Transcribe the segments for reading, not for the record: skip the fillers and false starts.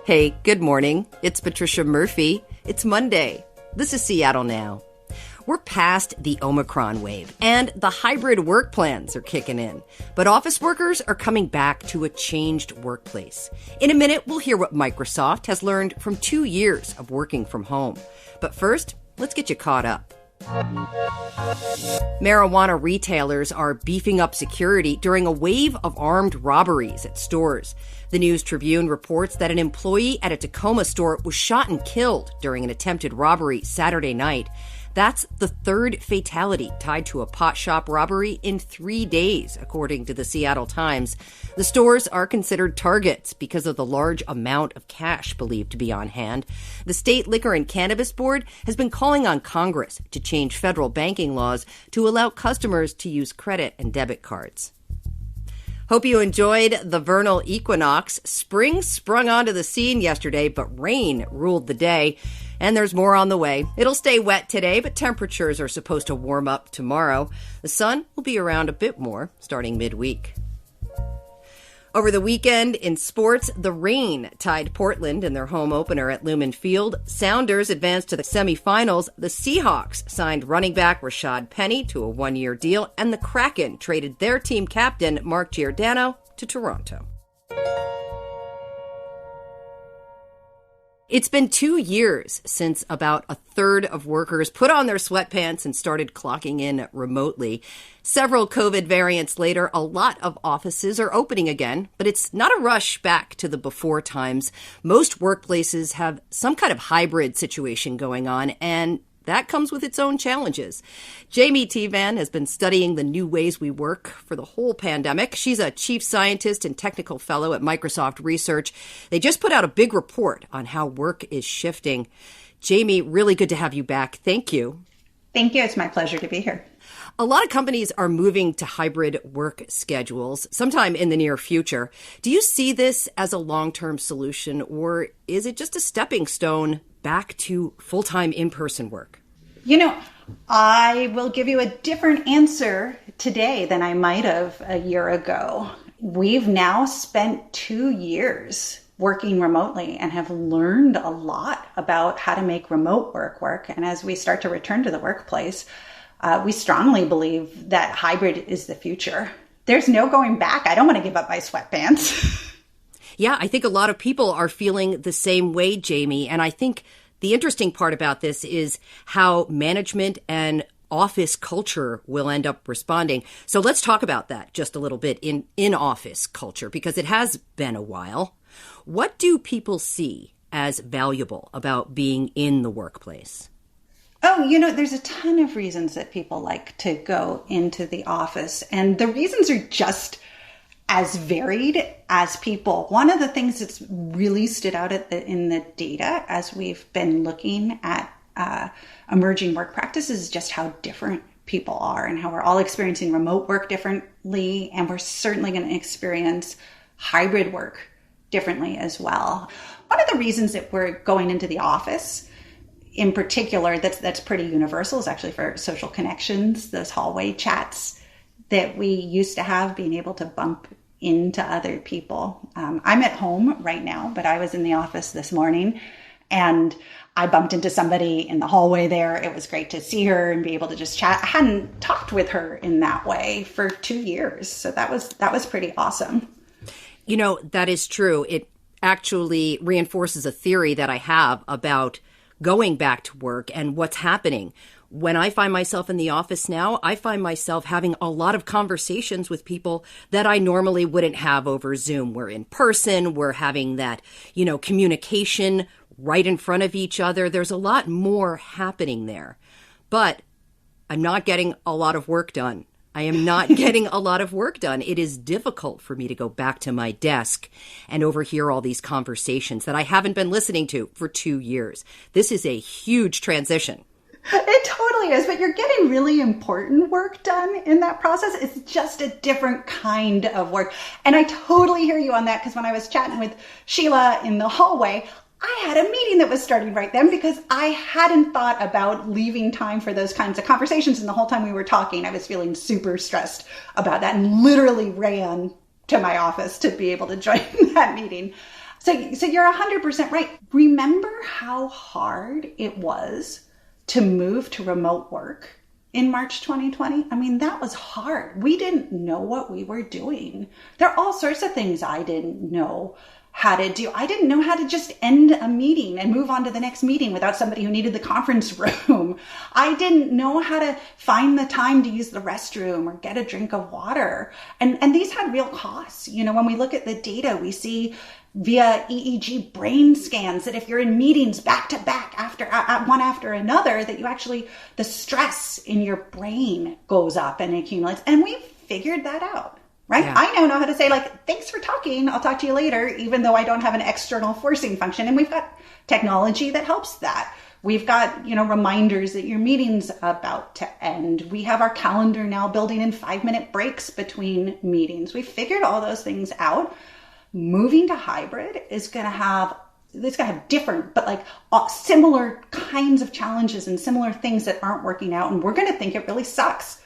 Hey, good morning. It's Patricia Murphy. It's Monday. This is Seattle Now. We're past the Omicron wave, and the hybrid work plans are kicking in. But office workers are coming back to a changed workplace. In a minute, we'll hear what Microsoft has learned from 2 years of working from home. But first, let's get you caught up. Marijuana retailers are beefing up security during a wave of armed robberies at stores. The News Tribune reports that an employee at a Tacoma store was shot and killed during an attempted robbery Saturday night. That's the third fatality tied to a pot shop robbery in 3 days, according to the Seattle Times. The stores are considered targets because of the large amount of cash believed to be on hand. The State Liquor and Cannabis Board has been calling on Congress to change federal banking laws to allow customers to use credit and debit cards. Hope you enjoyed the vernal equinox. Spring sprung onto the scene yesterday, but rain ruled the day. And there's more on the way. It'll stay wet today, but temperatures are supposed to warm up tomorrow. The sun will be around a bit more starting midweek. Over the weekend in sports, the rain tied Portland in their home opener at Lumen Field. Sounders advanced to the semifinals. The Seahawks signed running back Rashad Penny to a one-year deal, and the Kraken traded their team captain Mark Giordano to Toronto. It's been 2 years since about a third of workers put on their sweatpants and started clocking in remotely. Several COVID variants later, a lot of offices are opening again, but it's not a rush back to the before times. Most workplaces have some kind of hybrid situation going on, and that comes with its own challenges. Jaime Teevan has been studying the new ways we work for the whole pandemic. She's a chief scientist and technical fellow at Microsoft Research. They just put out a big report on how work is shifting. Jaime, really good to have you back. Thank you. Thank you. It's my pleasure to be here. A lot of companies are moving to hybrid work schedules sometime in the near future. Do you see this as a long-term solution, or is it just a stepping stone back to full-time in-person work? You know, I will give you a different answer today than I might have a year ago. We've now spent 2 years working remotely and have learned a lot about how to make remote work. And as we start to return to the workplace, we strongly believe that hybrid is the future. There's no going back. I don't want to give up my sweatpants. Yeah, I think a lot of people are feeling the same way, Jaime. And I think the interesting part about this is how management and office culture will end up responding. So let's talk about that just a little bit in office culture, because it has been a while. What do people see as valuable about being in the workplace? Oh, you know, there's a ton of reasons that people like to go into the office, and the reasons are just as varied as people. One of the things that's really stood out in the data as we've been looking at emerging work practices is just how different people are and how we're all experiencing remote work differently, and we're certainly going to experience hybrid work differently as well. One of the reasons that we're going into the office in particular, that's pretty universal, is actually for social connections, those hallway chats that we used to have, being able to bump into other people. I'm at home right now, but I was in the office this morning and I bumped into somebody in the hallway there. It was great to see her and be able to just chat. I hadn't talked with her in that way for 2 years. So that was pretty awesome. You know, that is true. It actually reinforces a theory that I have about going back to work and what's happening. When I find myself in the office now, I find myself having a lot of conversations with people that I normally wouldn't have over Zoom. We're in person. We're having that, communication right in front of each other. There's a lot more happening there. But I'm not getting a lot of work done. I am not getting a lot of work done. It is difficult for me to go back to my desk and overhear all these conversations that I haven't been listening to for 2 years. This is a huge transition. It totally is, but you're getting really important work done in that process. It's just a different kind of work. And I totally hear you on that, because when I was chatting with Sheila in the hallway, I had a meeting that was starting right then because I hadn't thought about leaving time for those kinds of conversations. And the whole time we were talking, I was feeling super stressed about that and literally ran to my office to be able to join that meeting. So you're 100% right. Remember how hard it was to move to remote work in March 2020? I mean, that was hard. We didn't know what we were doing. There are all sorts of things I didn't know how to do. I didn't know how to just end a meeting and move on to the next meeting without somebody who needed the conference room. I didn't know how to find the time to use the restroom or get a drink of water. And these had real costs. You know, when we look at the data, we see via EEG brain scans that if you're in meetings back to back after one after another, that you actually, the stress in your brain goes up and accumulates. And we've figured that out. Right? Yeah. I now know how to say, like, thanks for talking. I'll talk to you later, even though I don't have an external forcing function. And we've got technology that helps that. We've got, you know, reminders that your meeting's about to end. We have our calendar now building in 5-minute breaks between meetings. We've figured all those things out. Moving to hybrid is going to have different, but like similar kinds of challenges and similar things that aren't working out. And we're going to think it really sucks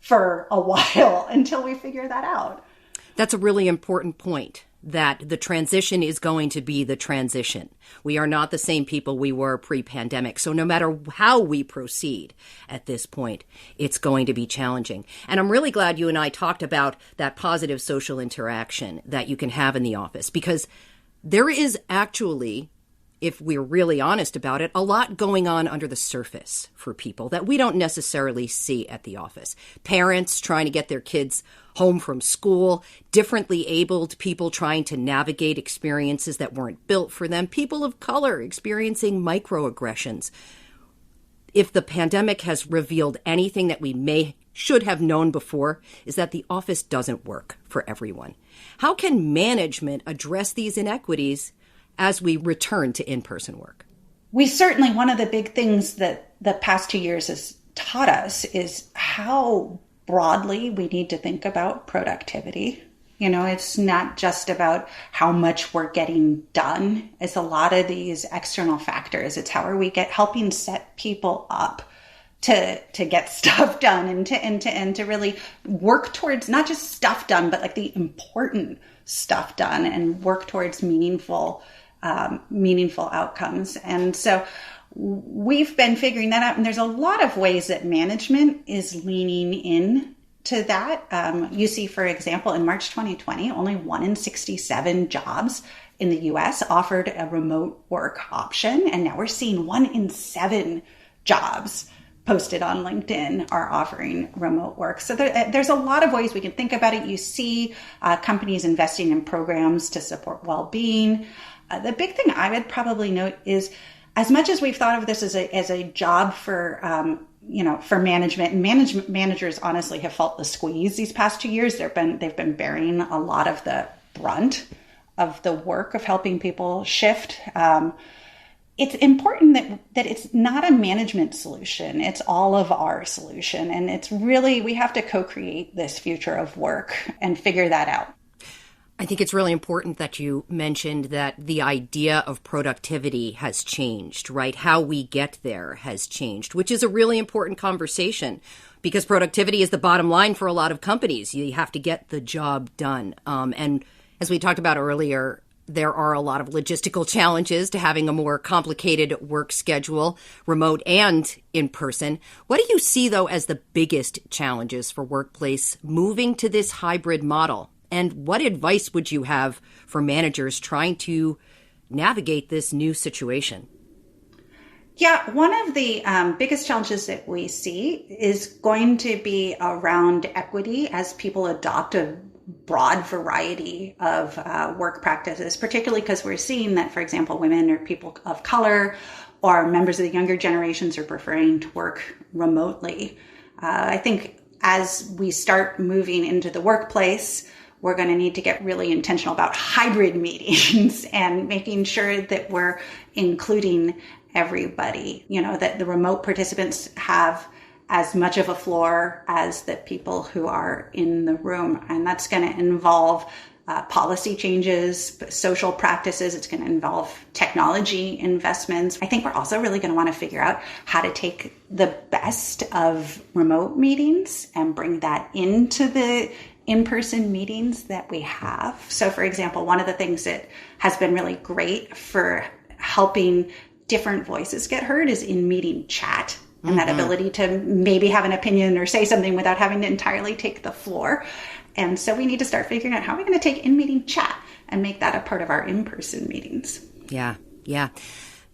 for a while until we figure that out. That's a really important point, that the transition is going to be the transition. We are not the same people we were pre-pandemic. So no matter how we proceed at this point, it's going to be challenging. And I'm really glad you and I talked about that positive social interaction that you can have in the office, because there is actually, if we're really honest about it, a lot going on under the surface for people that we don't necessarily see at the office. Parents trying to get their kids home from school, differently abled people trying to navigate experiences that weren't built for them, people of color experiencing microaggressions. If the pandemic has revealed anything that we should have known before, is that the office doesn't work for everyone. How can management address these inequities as we return to in-person work? We certainly, one of the big things that the past 2 years has taught us is how broadly we need to think about productivity. You know, it's not just about how much we're getting done. It's a lot of these external factors. It's how are we helping set people up to get stuff done and to really work towards not just stuff done, but like the important stuff done and work towards meaningful outcomes. And so we've been figuring that out. And there's a lot of ways that management is leaning in to that. You see, for example, in March 2020, only 1 in 67 jobs in the US offered a remote work option. And now we're seeing 1 in 7 jobs posted on LinkedIn are offering remote work. So there's a lot of ways we can think about it. You see companies investing in programs to support well-being. The big thing I would probably note is, as much as we've thought of this as a job for management, and managers honestly have felt the squeeze these past 2 years. They've been bearing a lot of the brunt of the work of helping people shift. It's important that it's not a management solution. It's all of our solution. And it's really, we have to co-create this future of work and figure that out. I think it's really important that you mentioned that the idea of productivity has changed, right? How we get there has changed, which is a really important conversation, because productivity is the bottom line for a lot of companies. You have to get the job done. And as we talked about earlier, there are a lot of logistical challenges to having a more complicated work schedule, remote and in person. What do you see, though, as the biggest challenges for workplace moving to this hybrid model? And what advice would you have for managers trying to navigate this new situation? Yeah, one of the biggest challenges that we see is going to be around equity as people adopt a broad variety of work practices, particularly because we're seeing that, for example, women or people of color or members of the younger generations are preferring to work remotely. I think as we start moving into the workplace, we're going to need to get really intentional about hybrid meetings and making sure that we're including everybody, you know, that the remote participants have as much of a floor as the people who are in the room. And that's going to involve policy changes, social practices. It's going to involve technology investments. I think we're also really going to want to figure out how to take the best of remote meetings and bring that into the in-person meetings that we have. So for example, one of the things that has been really great for helping different voices get heard is in meeting chat, and that ability to maybe have an opinion or say something without having to entirely take the floor. And so we need to start figuring out how we're going to take in-meeting chat and make that a part of our in-person meetings. Yeah.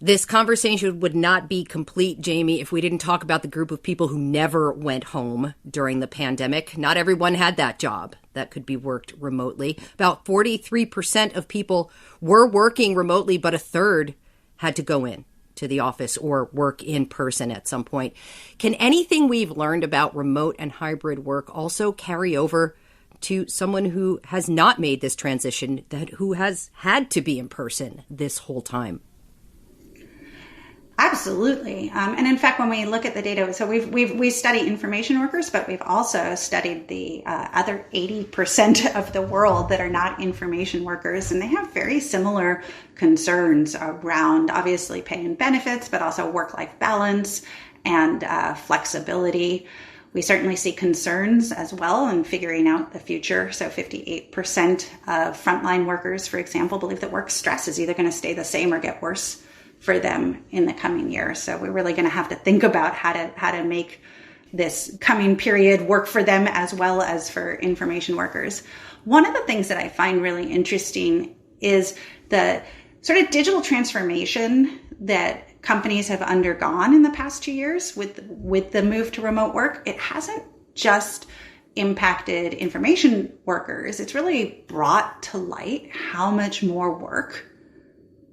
This conversation would not be complete, Jaime, if we didn't talk about the group of people who never went home during the pandemic. Not everyone had that job that could be worked remotely. About 43% of people were working remotely, but a third had to go in to the office or work in person at some point. Can anything we've learned about remote and hybrid work also carry over to someone who has not made this transition, who has had to be in person this whole time? Absolutely. And in fact, when we look at the data, so we study information workers, but we've also studied the other 80% of the world that are not information workers. And they have very similar concerns around obviously pay and benefits, but also work-life balance and flexibility. We certainly see concerns as well in figuring out the future. So 58% of frontline workers, for example, believe that work stress is either going to stay the same or get worse for them in the coming year. So we're really going to have to think about how to make this coming period work for them as well as for information workers. One of the things that I find really interesting is the sort of digital transformation that companies have undergone in the past 2 years with the move to remote work. It hasn't just impacted information workers. It's really brought to light how much more work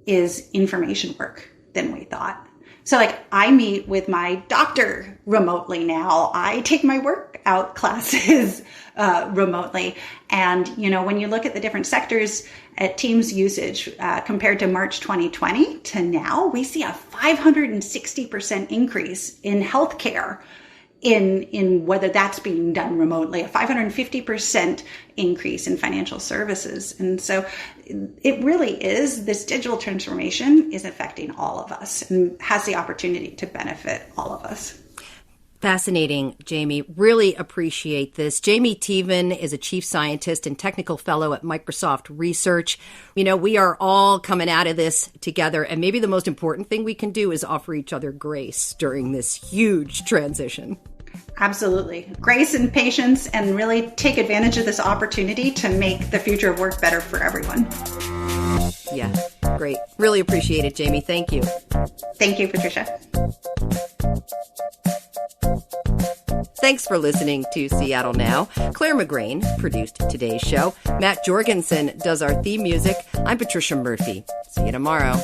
is information work than we thought. So like I meet with my doctor remotely now. I take my workout classes remotely. And, you know, when you look at the different sectors at Teams usage compared to March 2020 to now, we see a 560% increase in healthcare in whether that's being done remotely, a 550% increase in financial services. And so it really is, this digital transformation is affecting all of us and has the opportunity to benefit all of us. Fascinating, Jaime. Really appreciate this. Jaime Teevan is a chief scientist and technical fellow at Microsoft Research. You know, we are all coming out of this together, and maybe the most important thing we can do is offer each other grace during this huge transition. Absolutely. Grace and patience, and really take advantage of this opportunity to make the future of work better for everyone. Yeah, great. Really appreciate it, Jaime. Thank you. Thank you, Patricia. Thanks for listening to Seattle Now. Clare McGrane produced today's show. Matt Jorgensen does our theme music. I'm Patricia Murphy. See you tomorrow.